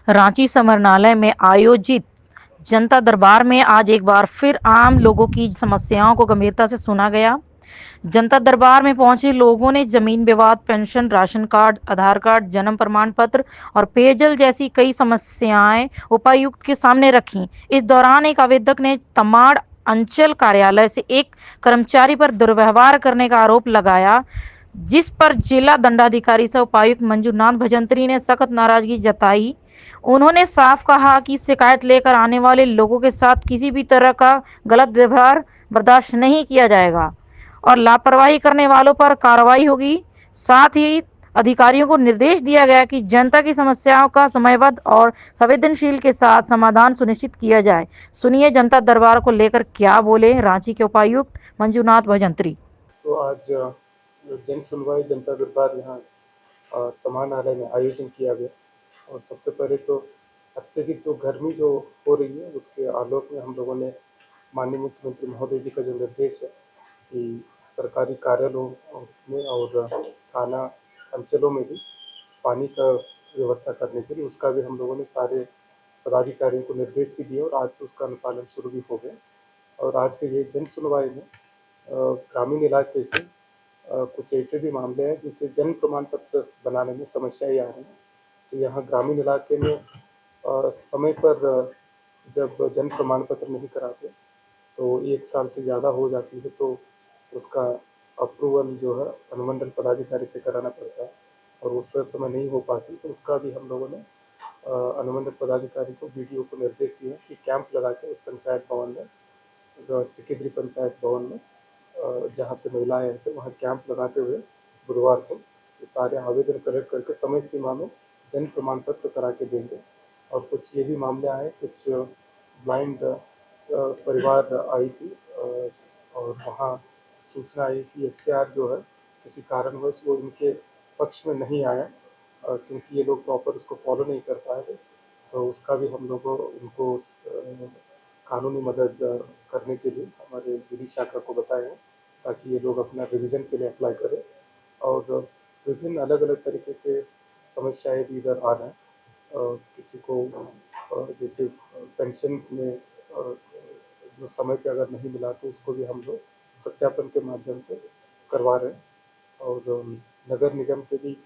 रांची समरनालय में आयोजित जनता दरबार में आज एक बार फिर आम लोगों की समस्याओं को गंभीरता से सुना गया। जनता दरबार में पहुंचे लोगों ने जमीन विवाद, पेंशन, राशन कार्ड, आधार कार्ड, जन्म प्रमाण पत्र और पेयजल जैसी कई समस्याएं उपायुक्त के सामने रखी। इस दौरान एक आवेदक ने तमाड़ अंचल कार्यालय से एक कर्मचारी पर दुर्व्यवहार करने का आरोप लगाया, जिस पर जिला दंडाधिकारी सह उपायुक्त मंजूनाथ भजंत्री ने सख्त नाराजगी जताई। उन्होंने साफ कहा कि शिकायत लेकर आने वाले लोगों के साथ किसी भी तरह का गलत व्यवहार बर्दाश्त नहीं किया जाएगा और लापरवाही करने वालों पर कार्रवाई होगी। साथ ही अधिकारियों को निर्देश दिया गया कि जनता की समस्याओं का समयबद्ध और संवेदनशील के साथ समाधान सुनिश्चित किया जाए। सुनिए जनता दरबार को लेकर क्या बोले रांची के उपायुक्त मंजूनाथ भजंत्री। तो आज जन सुनवाई जनता दरबार यहाँ समाहरणालय में आयोजन किया गया। और सबसे पहले तो अत्यधिक जो गर्मी जो हो रही है उसके आलोक में हम लोगों ने माननीय मुख्यमंत्री महोदय जी का जो निर्देश है कि सरकारी कार्यालयों में और थाना अंचलों में भी पानी का व्यवस्था करने के लिए उसका भी हम लोगों ने सारे पदाधिकारियों को निर्देश भी दिए और आज से उसका अनुपालन शुरू भी हो गया। और आज के ये जन सुनवाई में ग्रामीण इलाके से कुछ ऐसे भी मामले हैं जिससे जन्म प्रमाण पत्र बनाने में समस्याएं आ रही हैं। तो यहाँ ग्रामीण इलाके में समय पर जब जन्म प्रमाण पत्र नहीं कराते तो 1 साल से ज़्यादा हो जाती है तो उसका अप्रूवल जो है अनुमंडल पदाधिकारी से कराना पड़ता है और उस समय नहीं हो पाती तो उसका भी हम लोगों ने अनुमंडल पदाधिकारी को बीडीओ को निर्देश दिए कि कैंप लगा के उस पंचायत भवन में सिकिद्री पंचायत भवन में जहाँ से महिलाएं आए थे वहाँ कैंप लगाते हुए बुधवार को ये सारे आवेदन कलेक्ट करके समय सीमा में जन्म प्रमाण पत्र करा के देंगे। और कुछ ये भी मामले आए, कुछ ब्लाइंड परिवार आई थी और वहाँ सूचना आई कि एसआर जो है किसी कारणवश वो इनके पक्ष में नहीं आया क्योंकि ये लोग प्रॉपर उसको फॉलो नहीं कर पाए थे। तो उसका भी हम लोगों उनको कानूनी मदद करने के लिए हमारे विधि शाखा को बताया ताकि ये लोग अपना रिवीजन के लिए अप्लाई करें। और विभिन्न अलग अलग तरीके के समस्याएं भी इधर आ रहे हैं। किसी को जैसे पेंशन में जो समय पे अगर नहीं मिला तो उसको भी हम लोग सत्यापन के माध्यम से करवा रहे हैं। और नगर निगम के भी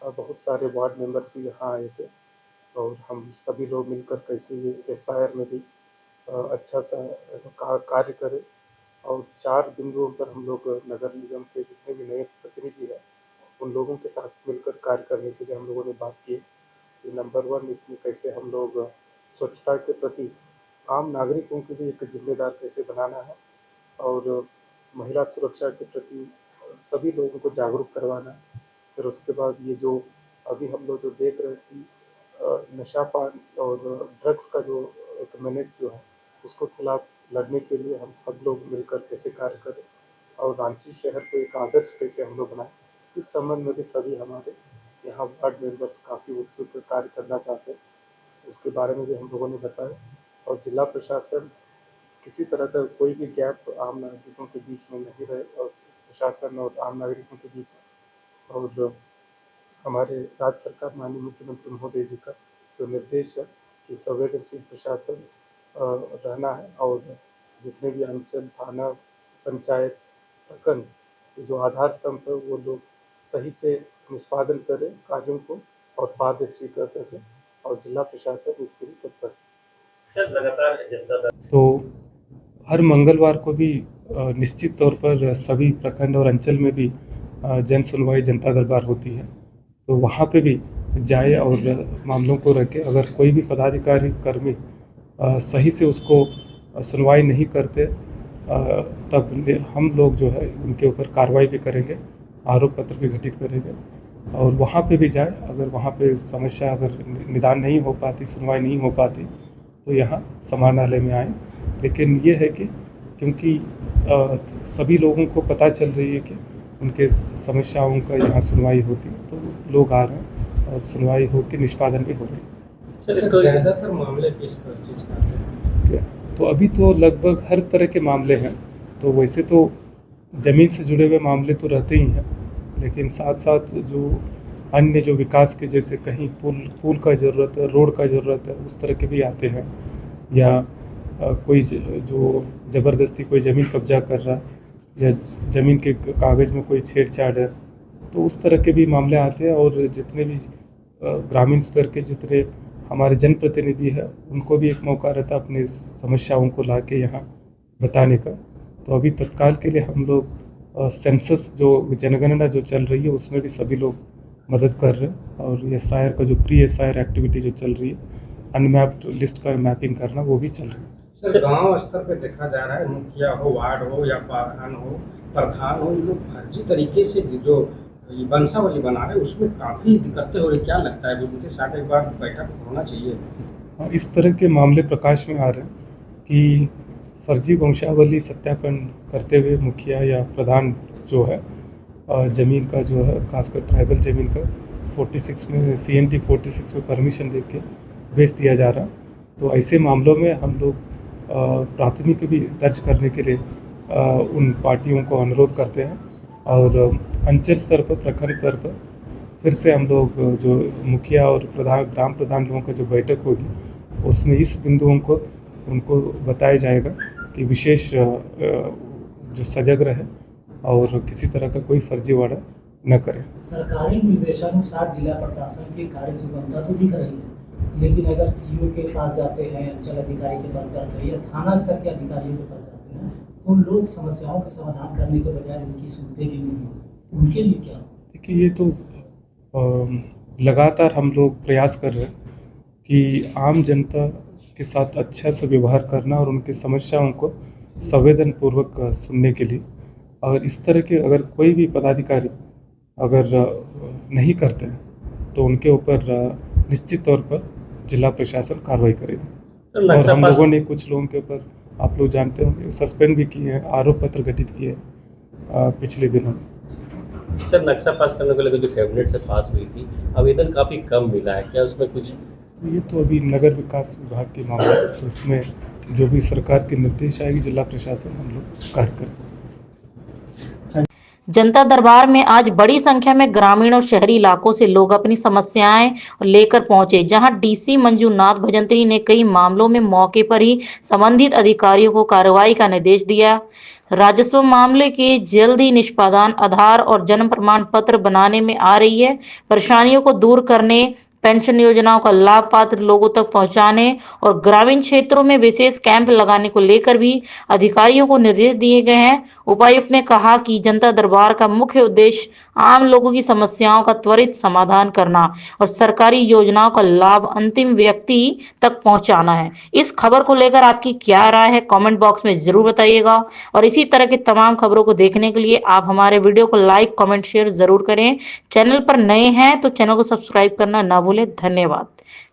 बहुत सारे वार्ड मेंबर्स भी यहाँ आए थे और हम सभी लोग मिलकर कैसे ये एसआईआर में भी अच्छा सा कार्य करें। और 4 बिंदुओं पर हम लोग नगर निगम के जितने भी नए प्रतिनिधि हैं उन लोगों के साथ मिलकर कार्य करने के लिए हम लोगों ने बात की। नंबर 1 इसमें कैसे हम लोग स्वच्छता के प्रति आम नागरिकों के लिए एक जिम्मेदार कैसे बनाना है और महिला सुरक्षा के प्रति सभी लोगों को जागरूक करवाना है। फिर उसके बाद ये जो अभी हम लोग जो देख रहे हैं कि नशा पान और ड्रग्स का जो एक मेनेस जो है उसको खिलाफ लड़ने के लिए हम सब लोग मिलकर कैसे कार्य करें और रांची शहर को एक आदर्श कैसे हम लोग बनाएं, इस संबंध में भी सभी हमारे यहाँ वार्ड मेंबर्स काफ़ी उत्सुक कार्य करना चाहते हैं। उसके बारे में भी हम लोगों ने बताया। और जिला प्रशासन किसी तरह का कोई भी गैप आम नागरिकों के बीच में नहीं रहे और प्रशासन और आम नागरिकों के बीच में। और हमारे राज्य सरकार माननीय मुख्यमंत्री महोदय जी का जो निर्देश है कि संवेदनशील प्रशासन रहना है और जितने भी अंचल, थाना, पंचायत, प्रखंड जो आधार स्तंभ है वो लोग सही से निष्पादन करें कार्यों को और पारदर्शिता से और जिला प्रशासन इसके लिए तत्पर। तो हर मंगलवार को भी निश्चित तौर पर सभी प्रखंड और अंचल में भी जन सुनवाई जनता दरबार होती है। तो वहाँ पे भी जाए और मामलों को रखे। अगर कोई भी पदाधिकारी कर्मी सही से उसको सुनवाई नहीं करते तब हम लोग जो है उनके ऊपर कार्रवाई भी करेंगे, आरोप पत्र भी गठित करेंगे। और वहाँ पे भी जाए, अगर वहाँ पे समस्या अगर निदान नहीं हो पाती, सुनवाई नहीं हो पाती तो यहाँ समाहरणालय में आए। लेकिन ये है कि क्योंकि सभी लोगों को पता चल रही है कि उनके समस्याओं का यहाँ सुनवाई होती तो लोग आ रहे हैं और सुनवाई होकर निष्पादन भी हो रही है। ज़्यादातर मामले किस चीज़ का है? तो अभी तो लगभग हर तरह के मामले हैं। तो वैसे तो ज़मीन से जुड़े हुए मामले तो रहते ही हैं, लेकिन साथ साथ जो अन्य जो विकास के, जैसे कहीं पुल का ज़रूरत है, रोड का ज़रूरत है, उस तरह के भी आते हैं। या कोई जो ज़बरदस्ती कोई ज़मीन कब्जा कर रहा है, या ज़मीन के कागज़ में कोई छेड़छाड़ है, तो उस तरह के भी मामले आते हैं। और जितने भी ग्रामीण स्तर के जितने हमारे जनप्रतिनिधि हैं, उनको भी एक मौका रहता है अपनी समस्याओं को लाके यहाँ बताने का। तो अभी तत्काल के लिए हम लोग सेंसस जो जनगणना जो चल रही है, उसमें भी सभी लोग मदद कर रहे हैं। और एसआईआर का जो प्री एसआईआर एक्टिविटी जो चल रही है, अनमैप्ड लिस्ट का मैपिंग करना, वो भी चल रहा है। सर, गांव स्तर पे देखा जा रहा है, मुखिया हो, वार्ड हो या प्रधान हो, ये लोग फर्जी तरीके से जो ये वंशावली बना रहे हैं, उसमें काफ़ी दिक्कतें हो रही। क्या लगता है उनके साथ एक बार बैठक होना चाहिए? हाँ, इस तरह के मामले प्रकाश में आ रहे हैं कि फर्जी वंशावली सत्यापन करते हुए मुखिया या प्रधान जो है, ज़मीन का जो है, खासकर ट्राइबल ज़मीन का 46 में CNT 46 में परमिशन दे के बेच दिया जा रहा। तो ऐसे मामलों में हम लोग प्राथमिकी भी दर्ज करने के लिए उन पार्टियों को अनुरोध करते हैं। और अंचल स्तर पर, प्रखंड स्तर पर फिर से हम लोग जो मुखिया और ग्राम प्रधान लोगों का जो बैठक होगी, उसमें इस बिंदुओं को उनको बताया जाएगा कि विशेष जो सजग रहे और किसी तरह का कोई फर्जीवाड़ा न करें। सरकारी निर्देशानुसार जिला प्रशासन की कार्य सुगमता तो दिख रही है, लेकिन अगर सीओ के पास जाते हैं, अंचल अधिकारी के पास जाते हैं या थाना स्तर के अधिकारियों के पास जाते हैं, तो लोग समस्याओं का समाधान करने के बजाय उनकी सुनते भी नहीं हैं। उनके लिए क्या? देखिए, ये तो लगातार हम लोग प्रयास कर रहे हैं कि आम जनता के साथ अच्छा से व्यवहार करना और उनकी समस्याओं को संवेदनपूर्वक सुनने के लिए। और इस तरह के अगर कोई भी पदाधिकारी अगर नहीं करते हैं, तो उनके ऊपर निश्चित तौर पर जिला प्रशासन कार्रवाई करेगा। और हम लोगों ने कुछ लोगों के ऊपर, आप लोग जानते होंगे, सस्पेंड भी किए हैं, आरोप पत्र गठित किए पिछले दिनों में। सर, नक्शा पास करने को लेकर जो कैबिनेट से पास हुई थी, आवेदन काफ़ी कम मिला है, क्या उसमें कुछ? तो ये तो अभी नगर विकास विभाग के मामला है, तो इसमें जो भी सरकार के निर्देश आएगी, जिला प्रशासन हम लोग कार्य करेंगे। जनता दरबार में आज बड़ी संख्या में ग्रामीण और शहरी इलाकों से लोग अपनी समस्याएं लेकर पहुंचे, जहां डीसी मंजूनाथ भजंत्री ने कई मामलों में मौके पर ही संबंधित अधिकारियों को कार्रवाई का निर्देश दिया। राजस्व मामले के जल्द ही निष्पादन, आधार और जन्म प्रमाण पत्र बनाने में आ रही है परेशानियों को दूर करने, पेंशन योजनाओं का लाभ पात्र लोगों तक पहुंचाने और ग्रामीण क्षेत्रों में विशेष कैंप लगाने को लेकर भी अधिकारियों को निर्देश दिए गए हैं। उपायुक्त ने कहा कि जनता दरबार का मुख्य उद्देश्य आम लोगों की समस्याओं का त्वरित समाधान करना और सरकारी योजनाओं का लाभ अंतिम व्यक्ति तक पहुंचाना है। इस खबर को लेकर आपकी क्या राय है, कमेंट बॉक्स में जरूर बताइएगा। और इसी तरह की तमाम खबरों को देखने के लिए आप हमारे वीडियो को लाइक, कमेंट, शेयर जरूर करें। चैनल पर नए हैं तो चैनल को सब्सक्राइब करना ना भूलें। धन्यवाद।